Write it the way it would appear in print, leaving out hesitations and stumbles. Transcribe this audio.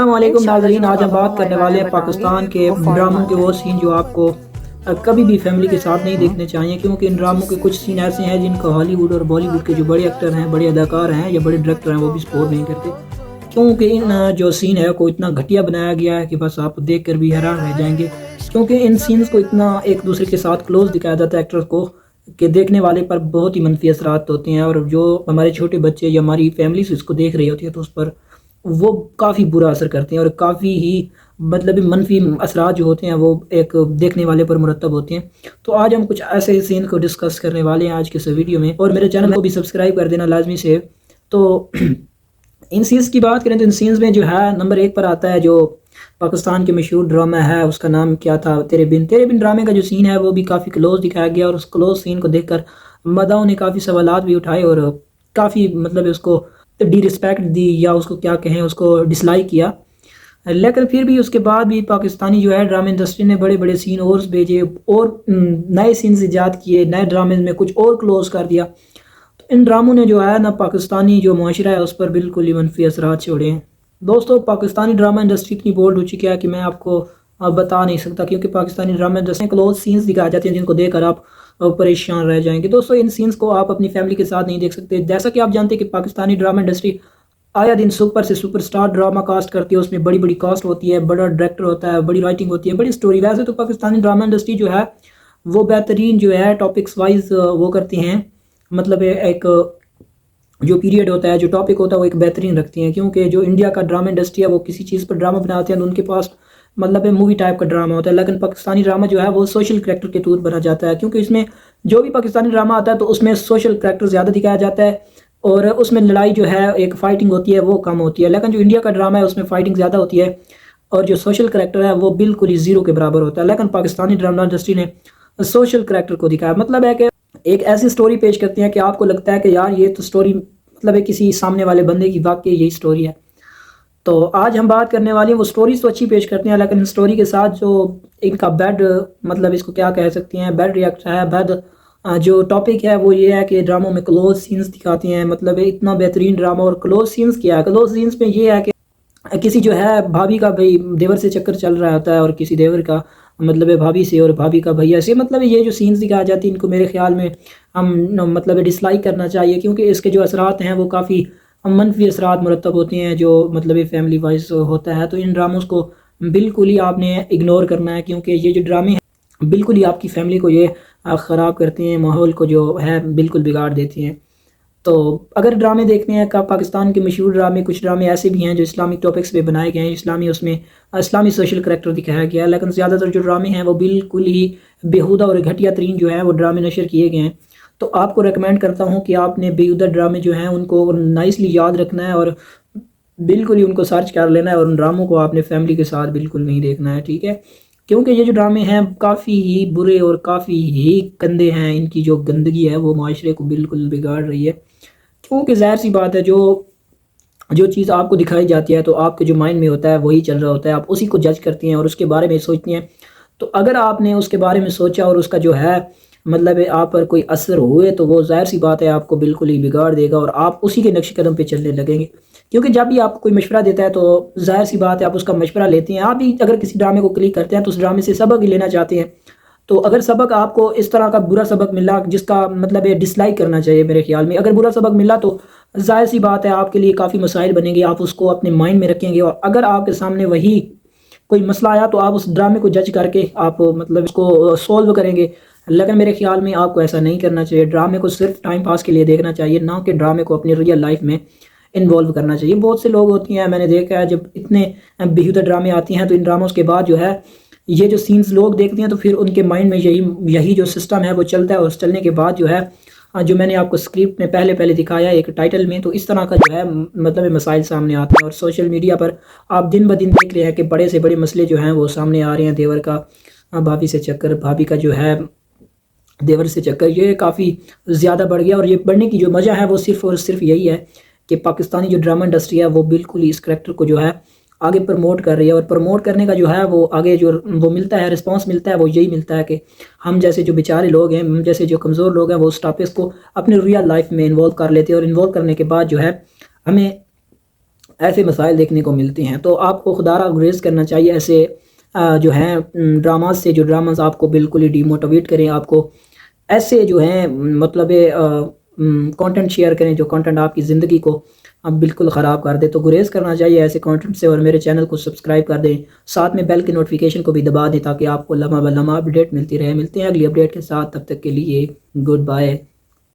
السلام علیکم ناظرین، آج ہم بات کرنے والے ہیں پاکستان کے ڈراموں کے وہ سین جو آپ کو کبھی بھی فیملی کے ساتھ نہیں دیکھنے چاہیے، کیونکہ ان ڈراموں کے کچھ سین ایسے ہیں جن کو ہالی ووڈ اور بالی ووڈ کے جو بڑے ایکٹر ہیں، بڑے اداکار ہیں یا بڑے ڈائریکٹر ہیں وہ بھی سپورٹ نہیں کرتے، کیونکہ ان جو سین ہے کو اتنا گھٹیا بنایا گیا ہے کہ بس آپ دیکھ کر بھی حیران رہ جائیں گے، کیونکہ ان سینز کو اتنا ایک دوسرے کے ساتھ کلوز دکھایا جاتا ہے ایکٹرز کو کہ دیکھنے والے پر بہت ہی منفی اثرات ہوتے ہیں، اور جو ہمارے چھوٹے بچے یا ہماری فیملیز اس کو دیکھ رہی ہوتی ہے تو اس پر وہ کافی برا اثر کرتے ہیں، اور کافی ہی مطلب منفی اثرات جو ہوتے ہیں وہ ایک دیکھنے والے پر مرتب ہوتے ہیں۔ تو آج ہم کچھ ایسے سین کو ڈسکس کرنے والے ہیں آج کے اس ویڈیو میں، اور میرے چینل کو بھی سبسکرائب کر دینا لازمی سے۔ تو ان سینز کی بات کریں تو ان سینز میں جو ہے نمبر 1 پر آتا ہے جو پاکستان کے مشہور ڈرامہ ہے، اس کا نام کیا تھا، تیرے بن ڈرامے کا جو سین ہے وہ بھی کافی کلوز دکھایا گیا، اور اس کلوز سین کو دیکھ کر مداحوں نے کافی سوالات بھی اٹھائے اور کافی مطلب اس کو ڈی رسپیکٹ دی یا اس کو کیا کہیں، اس کو ڈس لائک کیا، لیکن پھر بھی اس کے بعد بھی پاکستانی جو ہے ڈرامہ انڈسٹری نے بڑے بڑے سین اور بھیجے اور نئے سینز ایجاد کیے، نئے ڈرامے میں کچھ اور کلوز کر دیا۔ تو ان ڈراموں نے جو ہے نا پاکستانی جو معاشرہ ہے اس پر بالکل ہی منفی اثرات چھوڑے ہیں۔ دوستو، پاکستانی ڈرامہ انڈسٹری اتنی بولڈ ہو چکی ہے کہ میں آپ کو بتا نہیں سکتا، کیونکہ پاکستانی ڈرامہ انڈسٹری میں کلوز سینز دکھائے جاتے ہیں جن کو دیکھ کر آپ پریشان رہ جائیں گے۔ دوستو، ان سینز کو آپ اپنی فیملی کے ساتھ نہیں دیکھ سکتے، جیسا کہ آپ جانتے ہیں کہ پاکستانی ڈرامہ انڈسٹری آیا دن سپر سے سپر سٹار ڈرامہ کاسٹ کرتی ہے، اس میں بڑی بڑی کاسٹ ہوتی ہے، بڑا ڈائریکٹر ہوتا ہے، بڑی رائٹنگ ہوتی ہے، بڑی سٹوری۔ ویسے تو پاکستانی ڈرامہ انڈسٹری جو ہے وہ بہترین جو ہے ٹاپکس وائز وہ کرتے ہیں، مطلب ایک جو پیریڈ ہوتا ہے، جو ٹاپک ہوتا ہے وہ ایک بہترین رکھتی ہیں، کیونکہ جو انڈیا کا ڈرامہ انڈسٹری ہے وہ کسی چیز پر ڈرامہ بناتے ہیں تو ان کے پاس مطلب مووی ٹائپ کا ڈرامہ ہوتا ہے، لیکن پاکستانی ڈرامہ جو ہے وہ سوشل کریکٹر کے طور بنا جاتا ہے، کیونکہ اس میں جو بھی پاکستانی ڈرامہ آتا ہے تو اس میں سوشل کریکٹر زیادہ دکھایا جاتا ہے، اور اس میں لڑائی جو ہے ایک فائٹنگ ہوتی ہے وہ کم ہوتی ہے، لیکن جو انڈیا کا ڈرامہ ہے اس میں فائٹنگ زیادہ ہوتی ہے اور جو سوشل کریکٹر ہے وہ بالکل ہی زیرو کے برابر ہوتا ہے۔ لیکن پاکستانی ڈرامہ انڈسٹری نے سوشل کریکٹر کو دکھایا، مطلب ہے کہ ایک ایسی سٹوری پیش کرتے ہیں کہ آپ کو لگتا ہے کہ یار یہ تو سٹوری مطلب ہے کسی سامنے والے بندے کی واقعی یہی سٹوری ہے۔ تو آج ہم بات کرنے والی ہیں، وہ سٹوریز تو اچھی پیش کرتے ہیں لیکن سٹوری کے ساتھ جو ان کا بیڈ مطلب اس کو کیا کہہ سکتے ہیں، بیڈ ریئیکٹ ہے، بیڈ جو ٹاپک ہے وہ یہ ہے کہ ڈراموں میں کلوز سینز دکھاتے ہیں، مطلب اتنا بہترین ڈرامہ۔ اور کلوز سینز کیا ہے؟ کلوز سینز میں یہ ہے کہ کسی جو ہے بھابھی کا بھائی دیور سے چکر چل رہا ہوتا ہے، اور کسی دیور کا مطلب ہے بھابھی سے، اور بھابھی کا بھیا سے، مطلب یہ جو سینز دکھائے جاتے ہیں ان کو میرے خیال میں ہم مطلب ڈس لائک کرنا چاہیے، کیونکہ اس کے جو اثرات ہیں وہ کافی منفی اثرات مرتب ہوتے ہیں جو مطلب فیملی وائز ہوتا ہے۔ تو ان ڈراموں کو بالکل ہی آپ نے اگنور کرنا ہے، کیونکہ یہ جو ڈرامے ہیں بالکل ہی آپ کی فیملی کو یہ خراب کرتے ہیں، ماحول کو جو ہے بالکل بگاڑ دیتے ہیں۔ تو اگر ڈرامے دیکھنے ہیں پاکستان کے مشہور ڈرامے، کچھ ڈرامے ایسے بھی ہیں جو اسلامک ٹاپکس پہ بنائے گئے ہیں، اس میں اسلامی سوشل کریکٹر دکھایا گیا ہے، لیکن زیادہ تر جو ڈرامے ہیں وہ بالکل ہی بیہودہ اور گھٹیا ترین جو ہے وہ ڈرامے نشر کیے گئے ہیں۔ تو آپ کو ریکمینڈ کرتا ہوں کہ آپ نے بیہودہ ڈرامے جو ہیں ان کو نائسلی یاد رکھنا ہے، اور بالکل ہی ان کو سرچ کر لینا ہے، اور ان ڈراموں کو آپ نے فیملی کے ساتھ بالکل نہیں دیکھنا ہے، ٹھیک ہے؟ کیونکہ یہ جو ڈرامے ہیں کافی ہی برے اور کافی ہی گندے ہیں، ان کی جو گندگی ہے وہ معاشرے کو بالکل بگاڑ رہی ہے، کیونکہ ظاہر سی بات ہے جو چیز آپ کو دکھائی جاتی ہے تو آپ کے جو مائنڈ میں ہوتا ہے وہی چل رہا ہوتا ہے، آپ اسی کو جج کرتے ہیں اور اس کے بارے میں سوچتے ہیں۔ تو اگر آپ نے اس کے بارے میں سوچا اور اس کا جو ہے مطلب آپ پر کوئی اثر ہوئے تو وہ ظاہر سی بات ہے آپ کو بالکل ہی بگاڑ دے گا، اور آپ اسی کے نقش قدم پہ چلنے لگیں گے، کیونکہ جب بھی آپ کو کوئی مشورہ دیتا ہے تو ظاہر سی بات ہے آپ اس کا مشورہ لیتے ہیں۔ آپ بھی اگر کسی ڈرامے کو کلک کرتے ہیں تو اس ڈرامے سے سبق ہی لینا چاہتے ہیں، تو اگر سبق آپ کو اس طرح کا برا سبق ملا جس کا مطلب ہے ڈس لائک کرنا چاہیے میرے خیال میں، اگر برا سبق ملا تو ظاہر سی بات ہے آپ کے لیے کافی مسائل بنیں گے، آپ اس کو اپنے مائنڈ میں رکھیں گے، اور اگر آپ کے سامنے وہی کوئی مسئلہ آیا تو آپ اس ڈرامے کو جج کر کے آپ مطلب اس کو سولو کریں گے، لیکن میرے خیال میں آپ کو ایسا نہیں کرنا چاہیے۔ ڈرامے کو صرف ٹائم پاس کے لیے دیکھنا چاہیے، نہ کہ ڈرامے کو اپنی ریئل لائف میں انوالو کرنا چاہیے۔ بہت سے لوگ ہوتی ہیں، میں نے دیکھا ہے جب اتنے بیہودہ ڈرامے آتی ہیں تو ان ڈراموں کے بعد جو ہے یہ جو سینز لوگ دیکھتے ہیں تو پھر ان کے مائنڈ میں یہی جو سسٹم ہے وہ چلتا ہے، اور چلنے کے بعد جو ہے جو میں نے آپ کو اسکرپٹ میں پہلے دکھایا ایک ٹائٹل میں، تو اس طرح کا جو ہے مطلب مسائل سامنے آتے ہیں، اور سوشل میڈیا پر آپ دن بدن دیکھ رہے ہیں کہ بڑے سے بڑے مسئلے جو ہیں وہ سامنے آ رہے ہیں، دیور کا بھابھی سے چکر، بھابھی کا جو ہے دیور سے چکر، یہ کافی زیادہ بڑھ گیا، اور یہ بڑھنے کی جو وجہ ہے وہ صرف اور صرف یہی ہے کہ پاکستانی جو ڈرامہ انڈسٹری ہے وہ بالکل ہی اس کریکٹر کو جو ہے آگے پروموٹ کر رہی ہے، اور پروموٹ کرنے کا جو ہے وہ آگے جو وہ ملتا ہے رسپانس ملتا ہے وہ یہی ملتا ہے کہ ہم جیسے جو بیچارے لوگ ہیں، ہم جیسے جو کمزور لوگ ہیں وہ اس ٹاپکس کو اپنے ریئل لائف میں انوالو کر لیتے ہیں، اور انوالو کرنے کے بعد جو ہے ہمیں ایسے مسائل دیکھنے کو ملتے ہیں۔ تو آپ کو خدا را گریز کرنا چاہیے ایسے جو ہیں ڈراماز سے، جو ڈراماز آپ کو بالکل ہی ڈی موٹیویٹ کریں، آپ کو ایسے جو ہیں مطلب کانٹینٹ شیئر کریں جو کانٹینٹ آپ کی زندگی کو اب بالکل خراب کر دے۔ تو گریز کرنا چاہیے ایسے کانٹینٹ سے، اور میرے چینل کو سبسکرائب کر دیں، ساتھ میں بیل کی نوٹیفیکیشن کو بھی دبا دیں تاکہ آپ کو لمحہ بہ لمحہ اپڈیٹ ملتی رہے۔ ملتے ہیں اگلی اپڈیٹ کے ساتھ، تب تک کے لیے گڈ بائے۔